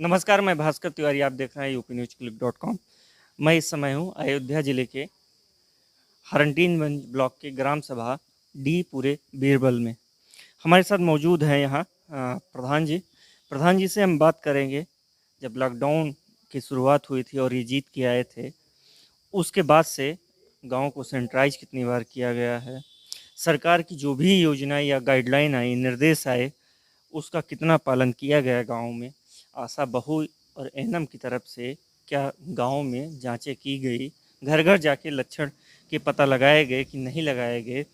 नमस्कार, मैं भास्कर तिवारी। आप देख रहे हैं यूपीन्यूज़क्लिक.com। मैं इस समय हूँ अयोध्या जिले के हरंटीनगंज ब्लॉक के ग्राम सभा डी पूरे बीरबल में। हमारे साथ मौजूद हैं यहाँ प्रधान जी। प्रधान जी से हम बात करेंगे, जब लॉकडाउन की शुरुआत हुई थी और ये जीत के आए थे, उसके बाद से गाँव को सैनिटाइज कितनी बार किया गया है, सरकार की जो भी योजनाएं या गाइडलाइन आई, निर्देश आए, उसका कितना पालन किया गया गाँव में। आशा बहू और एनम की तरफ से क्या गाँव में जांचें की गई, घर घर जाके लक्षण के पता लगाए गए कि नहीं लगाए गए।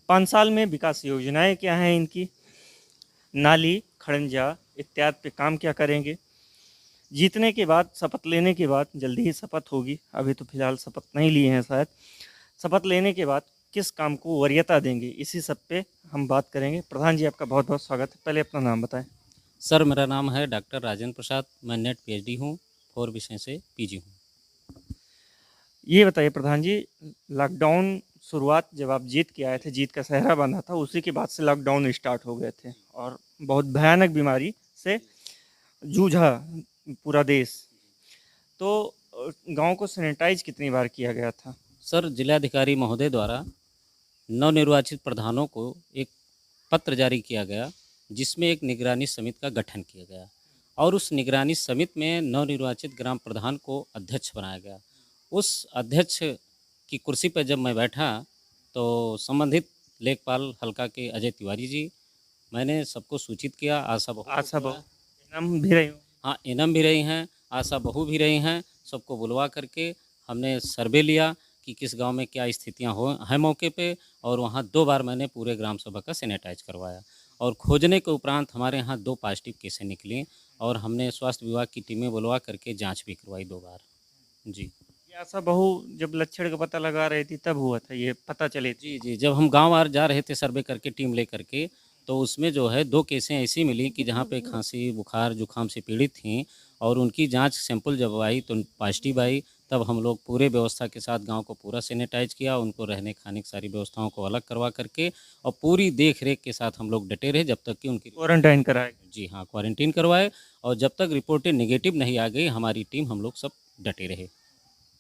5 साल में विकास योजनाएं क्या हैं इनकी, नाली खड़ंजा इत्यादि पे काम क्या करेंगे। जीतने के बाद, शपथ लेने के बाद, जल्दी ही शपथ होगी, अभी तो फिलहाल शपथ नहीं लिए हैं शायद, शपथ लेने के बाद किस काम को वरीयता देंगे, इसी सब पे हम बात करेंगे। प्रधान जी, आपका बहुत बहुत स्वागत है। पहले अपना नाम बताएं। सर, मेरा नाम है डॉक्टर राजेंद्र प्रसाद। मैं नेट पीएचडी हूँ, 4 विषय से पीजी हूँ। ये बताइए प्रधान जी, लॉकडाउन शुरुआत जब आप जीत के आए थे, जीत का सेहरा बंधा था, उसी के बाद से लॉकडाउन स्टार्ट हो गए थे और बहुत भयानक बीमारी से जूझा पूरा देश। तो गांव को सैनिटाइज कितनी बार किया गया था? सर, जिलाधिकारी महोदय द्वारा नवनिर्वाचित प्रधानों को एक पत्र जारी किया गया, जिसमें एक निगरानी समिति का गठन किया गया और उस निगरानी समिति में नवनिर्वाचित ग्राम प्रधान को अध्यक्ष बनाया गया। उस अध्यक्ष की कुर्सी पर जब मैं बैठा तो संबंधित लेखपाल हल्का के अजय तिवारी जी, मैंने सबको सूचित किया। आशा बहू को आशा बहु बुलाया। इनाम भी रही हूँ। हाँ, एनम भी रही हैं, आशा बहू भी रही हैं। सबको बुलवा करके हमने सर्वे लिया कि किस गांव में क्या स्थितियां हो हैं मौके पे, और वहां 2 बार मैंने पूरे ग्राम सभा का सैनिटाइज करवाया और खोजने के उपरांत हमारे यहाँ 2 पॉजिटिव केसें निकली और हमने स्वास्थ्य विभाग की टीमें बुलवा करके जांच भी करवाई 2 बार। जी। ये आशा बहु जब लक्षण का पता लगा रही थी तब हुआ था, ये पता चले थी? जी, जी। जब हम गाँव आ जा रहे थे सर्वे करके टीम लेकर के, तो उसमें जो है 2 केसें ऐसी मिली कि जहाँ पे खाँसी, बुखार, जुकाम से पीड़ित थीं और उनकी जाँच सैंपल जब आई तो पॉजिटिव आई। तब हम लोग पूरे व्यवस्था के साथ गाँव को पूरा सैनिटाइज किया, उनको रहने खाने की सारी व्यवस्थाओं को अलग करवा करके और पूरी देख-रेख के साथ हम लोग डटे रहे जब तक कि उनकी। क्वारंटाइन कराया गया। जी हाँ, क्वारंटीन करवाए और जब तक रिपोर्टें नेगेटिव नहीं आ गई, हमारी टीम हम लोग सब डटे रहे।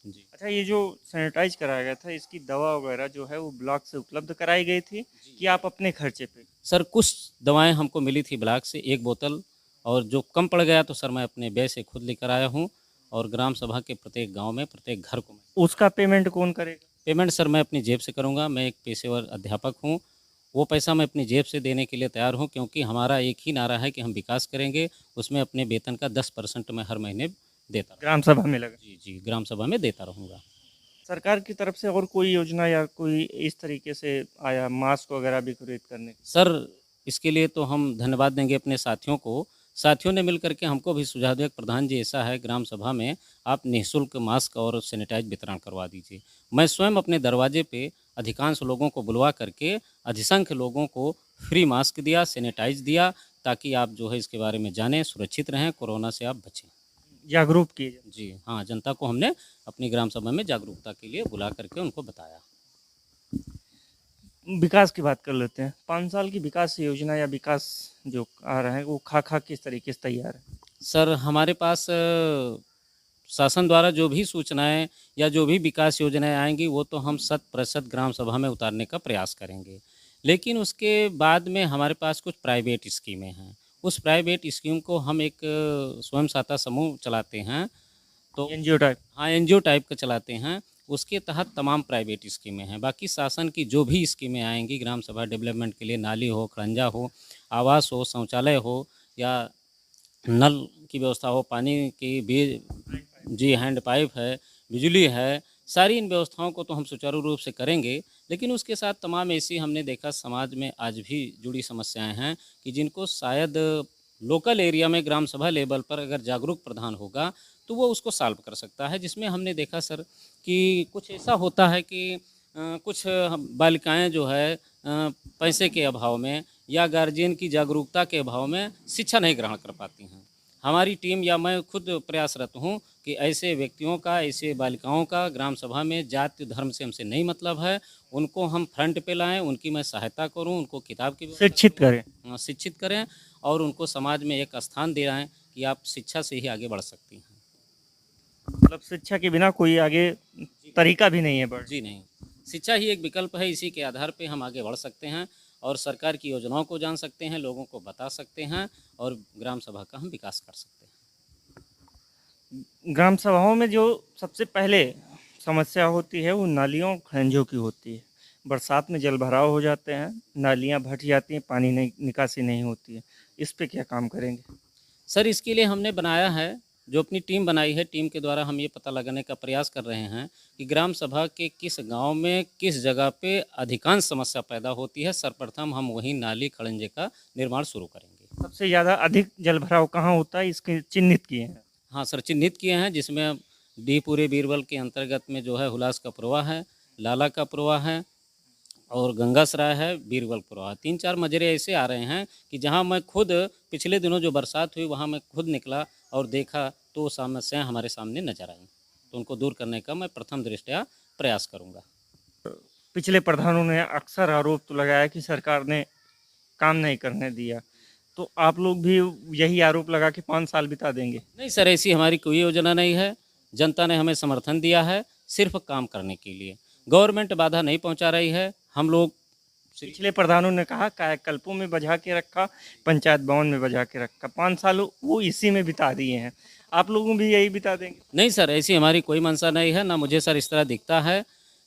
जी। अच्छा, ये जो सैनिटाइज कराया गया था, इसकी दवा वगैरह जो है वो ब्लॉक से उपलब्ध कराई गई थी कि आप अपने खर्चे पे? सर, कुछ दवाएँ हमको मिली थी ब्लॉक से 1 बोतल, और जो कम पड़ गया तो सर मैं अपने व्यय से खुद लेकर आया हूँ और ग्राम सभा के प्रत्येक गाँव में, प्रत्येक घर को मैं। उसका पेमेंट कौन करेगा? पेमेंट सर मैं अपनी जेब से करूँगा। मैं एक पेशेवर अध्यापक हूँ। वो पैसा मैं अपनी जेब से देने के लिए तैयार हूँ, क्योंकि हमारा एक ही नारा है कि हम विकास करेंगे। उसमें अपने वेतन का 10% मैं हर महीने देता रहूँ। ग्राम सभा में लगा। जी, जी, ग्राम सभा में देता रहूँगा। सरकार की तरफ से और कोई योजना या कोई इस तरीके से आया, मास्क वगैरह भी खरीद करने? सर, इसके लिए तो हम धन्यवाद देंगे अपने साथियों को। साथियों ने मिल कर के हमको भी सुझाव दिया कि प्रधान जी, ऐसा है ग्राम सभा में आप निःशुल्क मास्क और सैनिटाइज वितरण करवा दीजिए। मैं स्वयं अपने दरवाजे पे अधिकांश लोगों को बुलवा करके अधिसंख्य लोगों को फ्री मास्क दिया, सैनिटाइज दिया, ताकि आप जो है इसके बारे में जानें, सुरक्षित रहें, कोरोना से आप बचें। जागरूक किए जाए। जी हाँ, जनता को हमने अपनी ग्राम सभा में जागरूकता के लिए बुला करके उनको बताया। विकास की बात कर लेते हैं। 5 साल की विकास योजना या विकास जो आ रहा है वो खा किस तरीके से तैयार है? सर, हमारे पास शासन द्वारा जो भी सूचनाएँ या जो भी विकास योजनाएँ आएँगी, वो तो हम शत प्रतिशत ग्राम सभा में उतारने का प्रयास करेंगे। लेकिन उसके बाद में हमारे पास कुछ प्राइवेट स्कीमें हैं। उस प्राइवेट स्कीम को हम एक स्वयं सहायता समूह चलाते हैं। तो एनजीओ टाइप? हाँ, एनजीओ टाइप का चलाते हैं। उसके तहत तमाम प्राइवेट स्कीमें हैं। बाकी शासन की जो भी स्कीमें आएँगी ग्राम सभा डेवलपमेंट के लिए, नाली हो, खड़ंजा हो, आवास हो, शौचालय हो या नल की व्यवस्था हो, पानी की भी, जी, हैंड पाइप है, बिजली है, सारी इन व्यवस्थाओं को तो हम सुचारू रूप से करेंगे। लेकिन उसके साथ तमाम ऐसी हमने देखा समाज में आज भी जुड़ी समस्याएँ हैं कि जिनको शायद लोकल एरिया में ग्राम सभा लेवल पर अगर जागरूक प्रधान होगा, तो वो उसको सॉल्व कर सकता है। जिसमें हमने देखा सर कि कुछ ऐसा होता है कि कुछ बालिकाएँ जो है पैसे के अभाव में या गार्जियन की जागरूकता के अभाव में शिक्षा नहीं ग्रहण कर पाती हैं। हमारी टीम या मैं खुद प्रयासरत हूँ कि ऐसे व्यक्तियों का, ऐसे बालिकाओं का ग्राम सभा में जाति धर्म से हमसे नहीं मतलब है, उनको हम फ्रंट पे लाएँ, उनकी मैं सहायता करूँ, उनको किताब की व्यवस्था शिक्षित करूँ, करें। शिक्षित करें और उनको समाज में एक स्थान दिलाएँ कि आप शिक्षा से ही आगे बढ़ सकती हैं। मतलब शिक्षा के बिना कोई आगे तरीका भी नहीं है बढ़। जी नहीं, शिक्षा ही एक विकल्प है, इसी के आधार पे हम आगे बढ़ सकते हैं और सरकार की योजनाओं को जान सकते हैं, लोगों को बता सकते हैं और ग्राम सभा का हम विकास कर सकते हैं। ग्राम सभाओं में जो सबसे पहले समस्या होती है वो नालियों खंजों की होती है। बरसात में जल भराव हो जाते हैं, नालियाँ भट जाती हैं, पानी नहीं निकासी नहीं होती है। इस पे क्या काम करेंगे? सर इसके लिए हमने बनाया है, जो अपनी टीम बनाई है, टीम के द्वारा हम ये पता लगाने का प्रयास कर रहे हैं कि ग्राम सभा के किस गांव में किस जगह पे अधिकांश समस्या पैदा होती है। सर्वप्रथम हम वहीं नाली खड़ंजे का निर्माण शुरू करेंगे। सबसे ज़्यादा अधिक जल भराव कहाँ होता है, इसके चिन्हित किए हैं? हाँ सर, चिन्हित किए हैं, जिसमें डी पूरे बीरबल के अंतर्गत में जो है हुलास का प्रवाह है, लाला का प्रवाह है और गंगासराय है, बीरबल प्रवाह। 3-4 मजरे ऐसे आ रहे हैं कि जहाँ मैं खुद पिछले दिनों जो बरसात हुई वहाँ मैं खुद निकला और देखा तो वो समस्याएँ हमारे सामने नजर आईं। तो उनको दूर करने का मैं प्रथम दृष्टया प्रयास करूँगा। पिछले प्रधानों ने अक्सर आरोप तो लगाया कि सरकार ने काम नहीं करने दिया, तो आप लोग भी यही आरोप लगा के 5 साल बिता देंगे? नहीं सर, ऐसी हमारी कोई योजना नहीं है। जनता ने हमें समर्थन दिया है सिर्फ काम करने के लिए। गवर्नमेंट बाधा नहीं पहुंचा रही है। हम लोग पिछले प्रधानों ने कहा कायाकल्पों में बजा के रखा, पंचायत भवन में बजा के रखा, 5 साल वो इसी में बिता दिए हैं। आप लोगों भी यही बिता देंगे? नहीं सर, ऐसी हमारी कोई मंशा नहीं है, ना मुझे सर इस तरह दिखता है,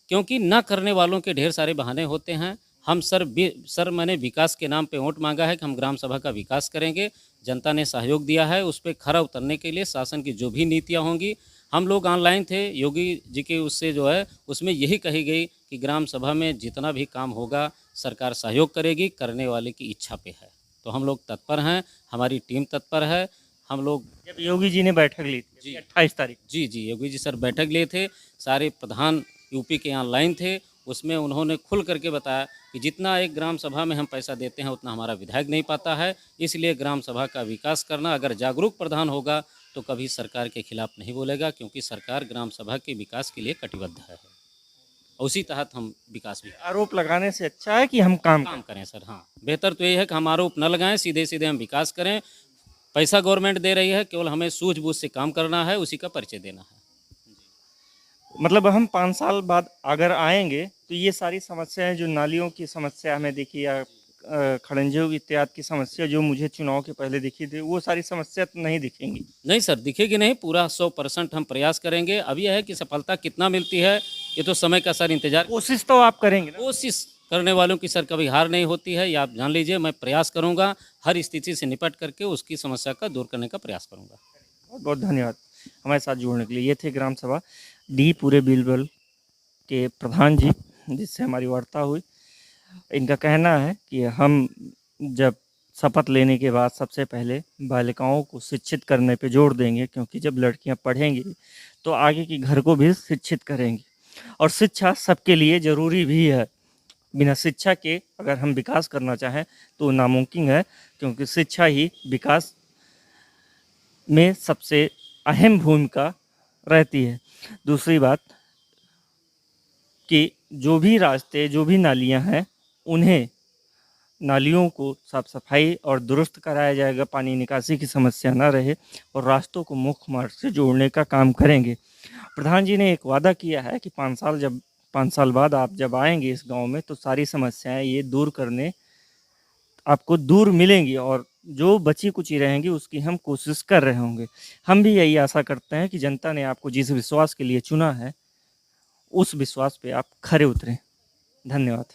क्योंकि ना करने वालों के ढेर सारे बहाने होते हैं। हम सर मैंने विकास के नाम पे वोट मांगा है कि हम ग्राम सभा का विकास करेंगे। जनता ने सहयोग दिया है, उस पे खरा उतरने के लिए शासन की जो भी नीतियाँ होंगी, हम लोग ऑनलाइन थे, योगी जी के उससे जो है उसमें यही कही गई कि ग्राम सभा में जितना भी काम होगा सरकार सहयोग करेगी, करने वाले की इच्छा पे है। तो हम लोग तत्पर हैं, हमारी टीम तत्पर है। हम लोग जब योगी जी ने बैठक ली थी जी 28 तारीख, जी योगी जी सर बैठक लिए थे, सारे प्रधान यूपी के ऑनलाइन थे। उसमें उन्होंने खुल करके बताया कि जितना एक ग्राम सभा में हम पैसा देते हैं उतना हमारा विधायक नहीं पाता है, इसलिए ग्राम सभा का विकास करना, अगर जागरूक प्रधान होगा तो कभी सरकार के खिलाफ नहीं बोलेगा, क्योंकि सरकार ग्राम सभा के विकास के लिए कटिबद्ध है। उसी तहत हम विकास भी आरोप लगाने से अच्छा है कि हम काम काम करें सर। हाँ, बेहतर तो ये है कि हम आरोप न लगाएं, सीधे सीधे हम विकास करें। पैसा गवर्नमेंट दे रही है, केवल हमें सूझबूझ से काम करना है, उसी का परिचय देना है। मतलब हम 5 साल बाद अगर आएंगे तो ये सारी समस्याएं, जो नालियों की समस्या हमें दिखी या खड़ंजों इत्यादि की समस्या जो मुझे चुनाव के पहले दिखी थी, वो सारी समस्या तो नहीं दिखेंगी? नहीं सर, दिखेगी नहीं, पूरा 100% हम प्रयास करेंगे। अब यह है कि सफलता कितना मिलती है ये तो समय का सर इंतजार। कोशिश तो आप करेंगे ना? कोशिश करने वालों की सर कभी हार नहीं होती है, ये आप जान लीजिए। मैं प्रयास करूंगा, हर स्थिति से निपट करके उसकी समस्या का दूर करने का प्रयास करूंगा। बहुत बहुत धन्यवाद हमारे साथ जुड़ने के लिए। ये थे ग्राम सभा डी पूरे बीरबल के प्रधान जी, जिससे हमारी वार्ता हुई। इनका कहना है कि हम जब शपथ लेने के बाद सबसे पहले बालिकाओं को शिक्षित करने पे जोर देंगे, क्योंकि जब लड़कियां पढ़ेंगी तो आगे की घर को भी शिक्षित करेंगी, और शिक्षा सबके लिए ज़रूरी भी है। बिना शिक्षा के अगर हम विकास करना चाहें तो नामुमकिन है, क्योंकि शिक्षा ही विकास में सबसे अहम भूमिका रहती है। दूसरी बात कि जो भी रास्ते, जो भी नालियां हैं, उन्हें नालियों को साफ सफाई और दुरुस्त कराया जाएगा, पानी निकासी की समस्या ना रहे, और रास्तों को मुख्य मार्ग से जोड़ने का काम करेंगे। प्रधान जी ने एक वादा किया है कि 5 साल बाद आप जब आएंगे इस गांव में तो सारी समस्याएं ये दूर करने आपको दूर मिलेंगी, और जो बची कुची रहेंगी उसकी हम कोशिश कर रहे होंगे। हम भी यही आशा करते हैं कि जनता ने आपको जिस विश्वास के लिए चुना है उस विश्वास पे आप खरे उतरें। धन्यवाद।